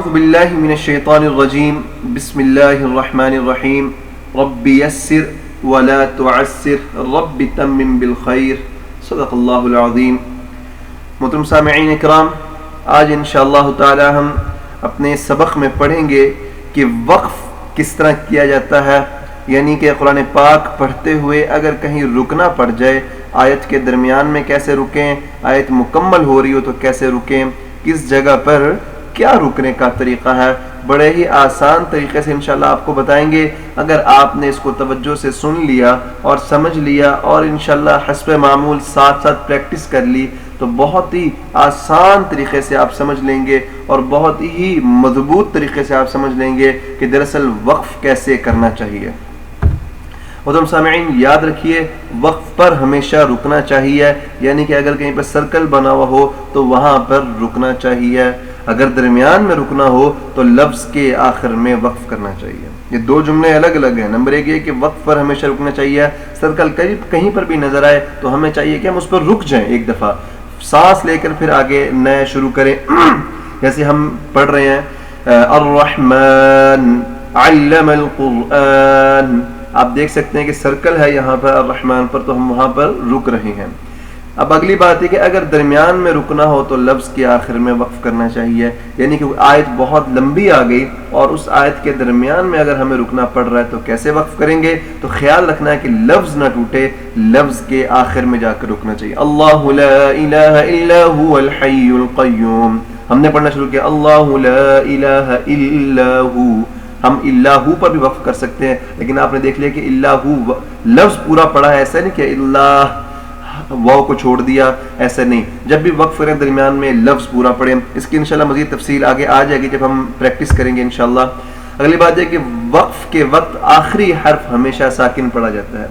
اعوذ باللہ من الشیطان الرجیم بسم اللہ الرحمن الرحیم رب یسر ولا تعسر رب تمم بالخیر صدق اللہ العظیم۔ محترم سامعین اکرام، آج انشاءاللہ تعالی ہم اپنے سبق میں پڑھیں گے کہ وقف کس طرح کیا جاتا ہے، یعنی کہ قرآن پاک پڑھتے ہوئے اگر کہیں رکنا پڑ جائے، آیت کے درمیان میں کیسے رکیں، آیت مکمل ہو رہی ہو تو کیسے رکیں، کس جگہ پر کیا رکنے کا طریقہ ہے، بڑے ہی آسان طریقے سے انشاءاللہ آپ کو بتائیں گے۔ اگر آپ نے اس کو توجہ سے سن لیا اور سمجھ لیا اور انشاءاللہ حسب معمول ساتھ ساتھ پریکٹس کر لی تو بہت ہی آسان طریقے سے آپ سمجھ لیں گے اور بہت ہی مضبوط طریقے سے آپ سمجھ لیں گے کہ دراصل وقف کیسے کرنا چاہیے۔ محترم سامعین، یاد رکھیے وقف پر ہمیشہ رکنا چاہیے، یعنی کہ اگر کہیں پر سرکل بنا ہوا ہو تو وہاں پر رکنا چاہیے، اگر درمیان میں رکنا ہو تو لفظ کے آخر میں وقف کرنا چاہیے۔ یہ دو جملے الگ الگ ہیں۔ نمبر ایک یہ کہ وقف پر ہمیشہ رکنا چاہیے، سرکل کہیں پر بھی نظر آئے تو ہمیں چاہیے کہ ہم اس پر رک جائیں، ایک دفعہ سانس لے کر پھر آگے نئے شروع کریں۔ جیسے ہم پڑھ رہے ہیں الرحمن علم القرآن، آپ دیکھ سکتے ہیں کہ سرکل ہے یہاں پر الرحمن پر، تو ہم وہاں پر رک رہے ہیں۔ اب اگلی بات ہے کہ اگر درمیان میں رکنا ہو تو لفظ کے آخر میں وقف کرنا چاہیے، یعنی کہ آیت بہت لمبی آ گئی اور اس آیت کے درمیان میں اگر ہمیں رکنا پڑ رہا ہے تو کیسے وقف کریں گے؟ تو خیال رکھنا ہے کہ لفظ نہ ٹوٹے، لفظ کے آخر میں جا کر رکنا چاہیے۔ اللہ لا الہ الا هو الحی القیوم، ہم نے پڑھنا شروع کیا اللہ لا الہ الا ہو، ہم اللہ پر بھی وقف کر سکتے ہیں، لیکن آپ نے دیکھ لیا کہ اللہ لفظ پورا پڑھا ہے، ایسا نہیں کہ اللہ واو کو چھوڑ دیا، ایسا نہیں۔ جب بھی وقف کریں درمیان میں لفظ پورا پڑھیں۔ اس کی انشاءاللہ مزید تفصیل آگے آ جائے گی جب ہم پریکٹس کریں گے انشاءاللہ۔ اگلی بات ہے کہ وقف کے وقت آخری حرف ہمیشہ ساکن پڑھا جاتا ہے۔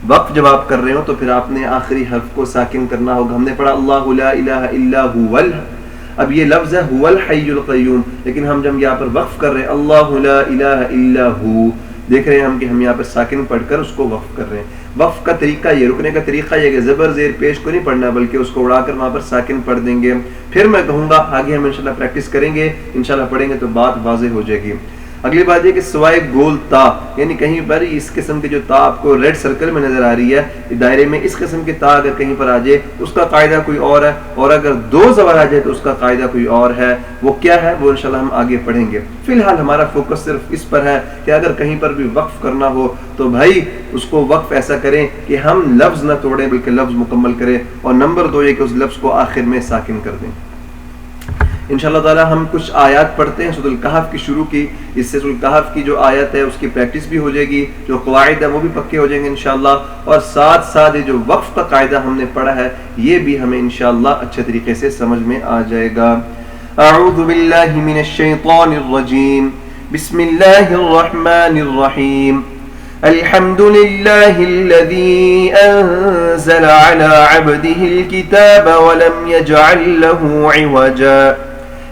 وقف جب آپ کر رہے ہو تو پھر آپ نے آخری حرف کو ساکن کرنا ہوگا۔ ہم نے پڑھا اللہ لا الہ الا هو، اب یہ لفظ ہے هو الحی القیوم، لیکن ہم جب یہاں پر وقف کر رہے ہیں اللہ لا الہ الا ہو، دیکھ رہے ہیں ہم کہ ہم یہاں پر ساکن پڑھ کر اس کو وقف کر رہے ہیں۔ وقف کا طریقہ یہ، رکنے کا طریقہ یہ کہ زبر زیر پیش کو نہیں پڑھنا بلکہ اس کو اڑا کر وہاں پر ساکن پڑھ دیں گے۔ پھر میں کہوں گا آگے ہم انشاءاللہ پریکٹس کریں گے، انشاءاللہ پڑھیں گے تو بات واضح ہو جائے گی۔ اگلی بات یہ کہ سوائے گول تا، یعنی کہیں پر اس قسم کی جو تا آپ کو ریڈ سرکل میں نظر آ رہی ہے دائرے میں، اس قسم کی تا اگر کہیں پر آ جائے اس کا قاعدہ کوئی اور ہے، اور اگر دو زبر آ جائے تو اس کا قاعدہ کوئی اور ہے۔ وہ کیا ہے وہ انشاءاللہ ہم آگے پڑھیں گے۔ فی الحال ہمارا فوکس صرف اس پر ہے کہ اگر کہیں پر بھی وقف کرنا ہو تو بھائی اس کو وقف ایسا کریں کہ ہم لفظ نہ توڑیں بلکہ لفظ مکمل کریں، اور نمبر دو یہ کہ اس لفظ کو آخر میں ساکن کر دیں۔ انشاءاللہ تعالی ہم کچھ آیات پڑھتے ہیں سورۃ الکہف کی شروع کی، اس سے سورۃ الکہف کی جو آیت ہے اس کی پریکٹس بھی ہو جائے گی، جو قواعد ہے وہ بھی پکے ہو جائیں گے انشاءاللہ، اور ساتھ ساتھ یہ جو وقف کا قاعدہ ہم نے پڑھا ہے یہ بھی ہمیں انشاءاللہ اچھے طریقے سے سمجھ میں آ جائے گا۔ اعوذ باللہ من الشیطان الرجیم، بسم اللہ الرحمن الرحیم، الحمد للہ الذی انزل علی عبده الکتاب ولم یجعل له عوجا۔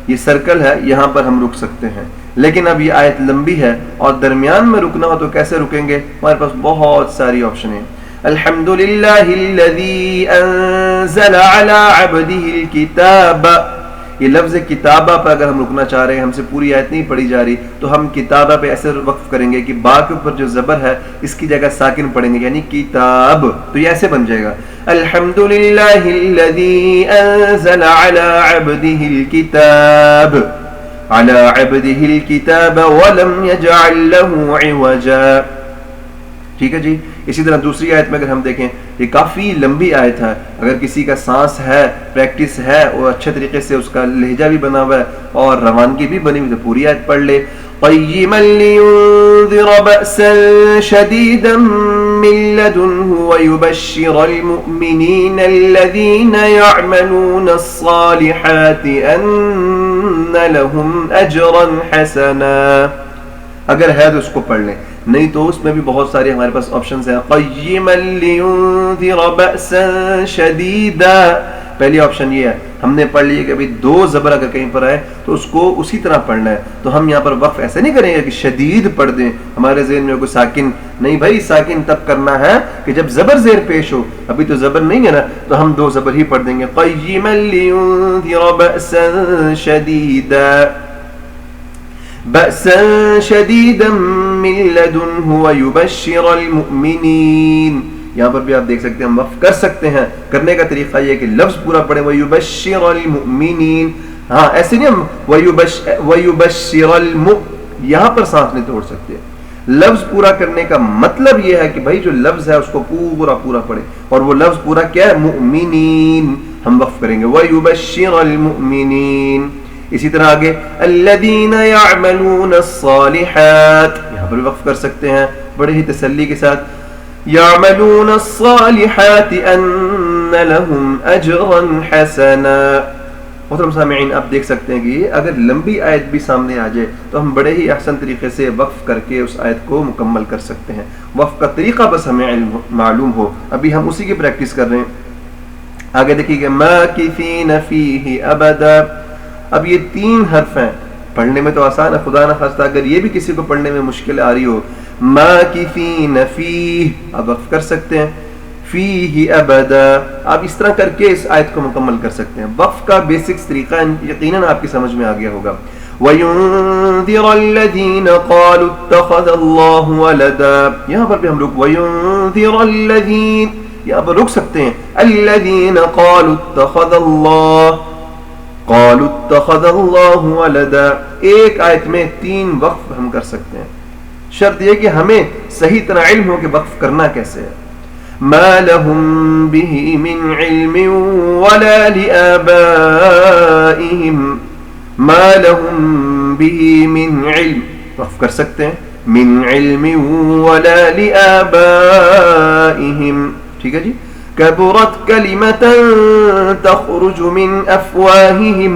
یہ سرکل ہے، یہاں پر ہم رک سکتے ہیں، لیکن اب یہ آیت لمبی ہے اور درمیان میں رکنا ہو تو کیسے رکیں گے؟ ہمارے پاس بہت ساری آپشن ہیں۔ الحمدللہ الذی انزل علی عبده الکتاب، یہ لفظ کتابہ پر اگر ہم رکنا چاہ رہے ہیں، ہم سے پوری آیت نہیں پڑھی جا رہی تو ہم کتابہ پہ ایسے وقف کریں گے کہ با کے اوپر جو زبر ہے اس کی جگہ ساکن پڑھیں گے، یعنی کتاب، تو یہ ایسے بن جائے گا الحمدللہ الذی انزل علی عبده الکتاب، علی عبده الکتاب ولم یجعل له عوجا۔ ٹھیک ہے جی۔ اسی طرح دوسری آیت میں اگر ہم دیکھیں، یہ کافی لمبی آیت ہے، اگر کسی کا سانس ہے، پریکٹس ہے اور اچھے طریقے سے اس کا لہجہ بھی بنا ہوا ہے اور روانگی بھی بنی ہوئی تو پوری آیت پڑھ لے۔ قیما لینذر بأسا شدیدا من لدنہ ویبشر المؤمنین الذین یعملون الصالحات ان لهم اجرا حسنا، اگر ہے تو اس کو پڑھ لیں، نہیں تو اس میں بھی بہت سارے ہمارے پاس آپشنز ہیں۔ قیما لینذر بأسا شدیدا، پہلی آپشن یہ ہے، ہم نے پڑھ لیا کہ ابھی دو زبر اگر کہیں پر آئے تو اس کو اسی طرح پڑھنا ہے، تو ہم یہاں پر وقف ایسے نہیں کریں گے کہ شدید پڑھ دیں، ہمارے ذہن میں کوئی ساکن نہیں، بھائی ساکن تب کرنا ہے کہ جب زبر زیر پیش ہو، ابھی تو زبر نہیں ہے نا، تو ہم دو زبر ہی پڑھ دیں گے۔ قیما لینذر بأسا شدیدا، بأسا شديدا من لدنه ويبشر المؤمنين. یہاں پر بھی آپ دیکھ سکتے ہیں ہم وقف کر سکتے ہیں. کرنے کا طریقہ یہ کہ لفظ پورا پڑھیں وَيُبَشِّرَ الْمُؤْمِنِينَ. ہاں ایسے نہیں ہم وَيُبَشِّرَ یہاں پر سانس نہیں توڑ سکتے. لفظ پورا کرنے کا مطلب یہ ہے کہ بھائی جو لفظ ہے اس کو پورا پڑھے, اور وہ لفظ پورا کیا ہے؟ مؤمنین. ہم وقف کریں گے وَيُبَشِّرَ الْمُؤْمِنِينَ. اسی طرح آگے الذین یعملون الصالحات, یہاں پر بھی وقف کر سکتے ہیں بڑے ہی تسلی کے ساتھ. یعملون الصالحات ان لهم اجرا حسنا. محترم سامعین آپ دیکھ سکتے ہیں کہ اگر لمبی آیت بھی سامنے آ جائے تو ہم بڑے ہی احسن طریقے سے وقف کر کے اس آیت کو مکمل کر سکتے ہیں. وقف کا طریقہ بس ہمیں علم معلوم ہو. ابھی ہم اسی کی پریکٹس کر رہے ہیں. آگے دیکھیے گا ماکثین فیہ ابدا. اب یہ 3 حرف ہیں, پڑھنے میں تو آسان ہے, خدا نہ خواستہ اگر یہ بھی کسی کو پڑھنے میں مشکل آ رہی ہو. ماکثین فیہ اب وقف کر سکتے ہیں, فیہ ابدا. آپ اس طرح کر کے اس آیت کو مکمل کر سکتے ہیں. وقف کا بیسکس طریقہ یقیناً آپ کی سمجھ میں آ گیا ہوگا. وَيُنذِرَ الَّذِينَ قَالُوا اتَّخَذَ اللَّهُ وَلَدًا. یہاں پر بھی ہم لوگ وَيُنذِرَ الَّذِينَ یہاں پر رک سکتے ہیں. الَّذِينَ قَالُوا اتَّخَذَ اللَّهُ قَالُوا اتَّخَذَ اللَّهُ وَلَدًا. ایک آیت میں 3 وقف ہم کر سکتے ہیں. شرط یہ کہ ہمیں صحیح طرح علم ہو کہ وقف کرنا کیسے ہے. ما لهم به من علم ولا لآبائهم. ما لهم به من علم وقف کر سکتے ہیں. من علم ولا لآبائهم. ٹھیک ہے جی. كبرت كلمة تخرج من أفواههم.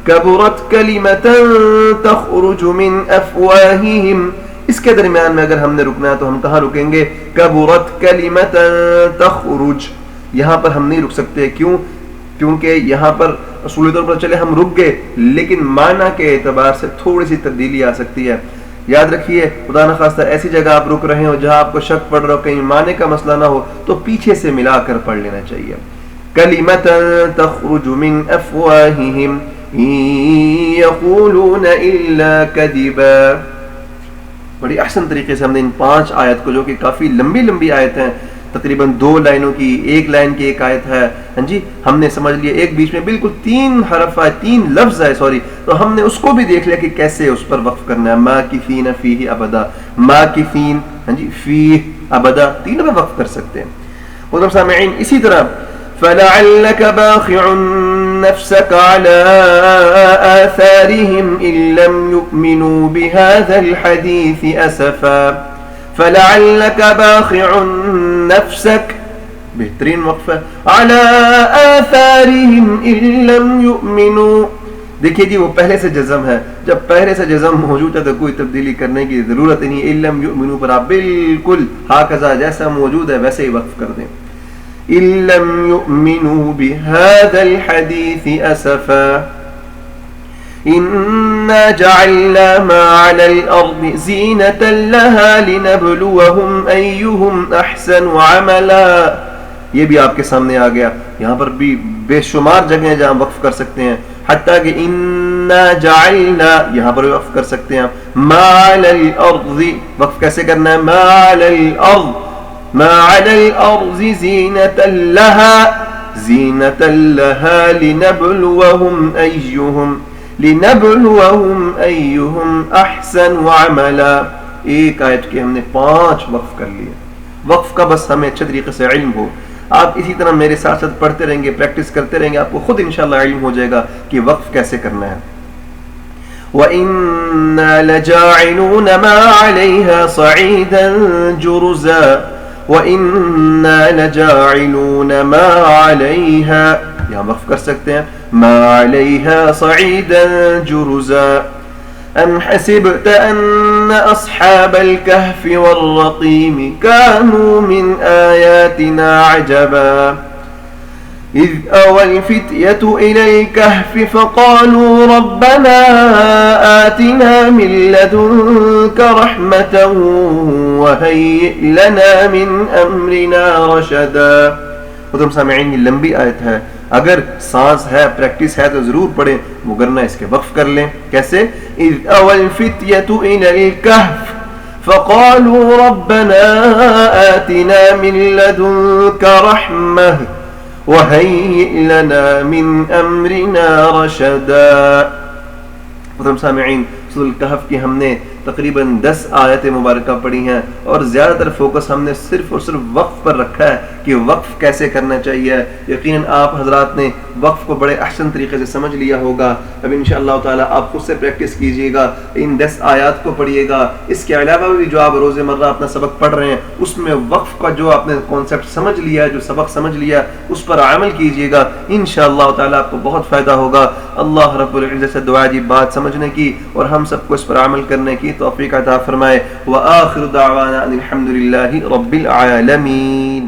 كبرت كلمة تخرج من أفواههم. اس کے درمیان میں اگر ہم نے رکنا ہے تو ہم کہاں رکیں گے؟ كبرت كلمة تخرج. یہاں پر ہم نہیں رک سکتے. کیوں؟ کیونکہ یہاں پر اصولی طور پر چلے ہم رک گئے, لیکن معنی کے اعتبار سے تھوڑی سی تبدیلی آ سکتی ہے. یاد رکھیے خدا نہ خواستہ ایسی جگہ آپ رک رہے ہو جہاں آپ کو شک پڑ رہا ہو, کہیں معنی کا مسئلہ نہ ہو, تو پیچھے سے ملا کر پڑھ لینا چاہیے. كلمة تخرج من أفواههم إن يقولون إلا كذبا. بڑی احسن طریقے سے ہم نے ان 5 آیت کو, جو کہ کافی لمبی آیت ہیں, تقریباً 2 لائنوں کی, 1 لائن کی ایک آیت ہے, ہاں جی, ہم نے سمجھ لیا. ایک بیچ میں بالکل 3 حرف ہے, 3 لفظ ہے سوری, تو ہم نے اس کو بھی دیکھ لیا کہ کیسے اس پر وقف کرنا ہے. ماکثین فیہ ابدا. ماکثین, ہاں جی, فیہ ابدا, 3 پہ وقف کر سکتے ہیں. اور سامعین اسی طرح فَلَعَلَّكَ بَاخِعٌ نَفْسَكَ عَلَىٰ آثَارِهِمْ إِن لَّمْ يُؤْمِنُوا بِهَٰذَا الْحَدِيثِ أَسَفًا. فَلَعَلَّكَ بَاخِعٌ نَفْسَكَ, بہترین وقفہ, عَلَىٰ آثَارِهِمْ إِن لَّمْ يُؤْمِنُوا. دیکھیے جی وہ پہلے سے جزم ہے. جب پہلے سے جزم موجود ہے تو کوئی تبدیلی کرنے کی ضرورت نہیں. إِن لَّمْ يُؤْمِنُوا پر آپ بالکل ہاکذا جیسا موجود ہے ویسے ہی وقف کر دیں. إِن لَّمْ يُؤْمِنُوا بِهَٰذَا الْحَدِيثِ أَسَفًا إِنَّا جَعَلْنَا مَا عَلَى الْأَرْضِ زِينَةً لَهَا لِنَبْلُوَهُمْ أَيُّهُمْ أَحْسَنُ عَمَلًا. یہ بھی آپ کے سامنے آ گیا. یہاں پر بھی بے شمار جگہیں جہاں وقف کر سکتے ہیں, حتیٰ کہ إِنَّا جَعَلْنَا یہاں پر وقف کر سکتے ہیں. مَا عَلَى الْأَرْضِ وقف کیسے کرنا ہے؟ مَا عَلَى الْأَرْضِ مَا عَلَى الْأَرْضِ زِينَةً لَهَا زِينَةً لَهَا لِنَبْلُوَهُمْ أَيُّهُمْ أَحْسَنُ عَمَلًا. ایک آیت کے ہم نے 5 وقف کر لیے. وقف کا بس ہمیں اچھے طریقے سے علم ہو. آپ اسی طرح میرے ساتھ ساتھ پڑھتے رہیں گے, پریکٹس کرتے رہیں گے, آپ کو خود انشاءاللہ علم ہو جائے گا کہ وقف کیسے کرنا ہے. وَإِنَّا لَجَاعِلُونَ مَا عَلَيْهَا صَعِيدًا جُرُزًا. وَإِنَّا لَجَاعِلُونَ مَا عَلَيْهَا یہاں وقف کر سکتے ہیں. مَا عَلَيْهَا صَعِيدًا جُرُزًا. أَمْ حَسِبْتَ أَنَّ أَصْحَابَ الْكَهْفِ وَالرَّقِيمِ كَانُوا مِنْ آيَاتِنَا عَجَبًا. إِذْ أَوَى الْفِتْيَةُ إِلَى الْكَهْفِ فَقَالُوا رَبَّنَا آتِنَا مِن لَّدُنكَ رَحْمَةً وَهَيِّئْ لَنَا مِنْ أَمْرِنَا رَشَدًا. محترم سامعین یہ لمبی آیت ہے, اگر سانس ہے، پریکٹس ہے تو ضرور پڑھیں، وگرنہ اس کے وقف کر لیں۔ کیسے؟ اذ اوى الفتية الى الكهف فقالوا ربنا آتنا من لدنك رحمة وهيئ لنا من امرنا رشدا۔ محترم سامعین، سورۃ الکہف کی ہم نے تقریباً 10 آیت مبارکہ پڑھی ہیں، اور زیادہ تر فوکس ہم نے صرف اور صرف وقف پر رکھا ہے کہ وقف کیسے کرنا چاہیے۔ یقیناً آپ حضرات نے وقف کو بڑے احسن طریقے سے سمجھ لیا ہوگا۔ اب انشاءاللہ تعالیٰ آپ خود سے پریکٹس کیجئے گا، ان 10 آیات کو پڑھیے گا۔ اس کے علاوہ بھی جو آپ روز مرہ اپنا سبق پڑھ رہے ہیں اس میں وقف کا جو آپ نے کانسیپٹ سمجھ لیا ہے، جو سبق سمجھ لیا اس پر عمل کیجئے گا، انشاءاللہ تعالیٰ آپ کو بہت فائدہ ہوگا۔ اللہ رب العزت سے دعا جی بات سمجھنے کی اور ہم سب کو اس پر عمل کرنے کی توفیق عطا فرمائے۔ وآخر دعوانا ان الحمد للہ رب العالمین۔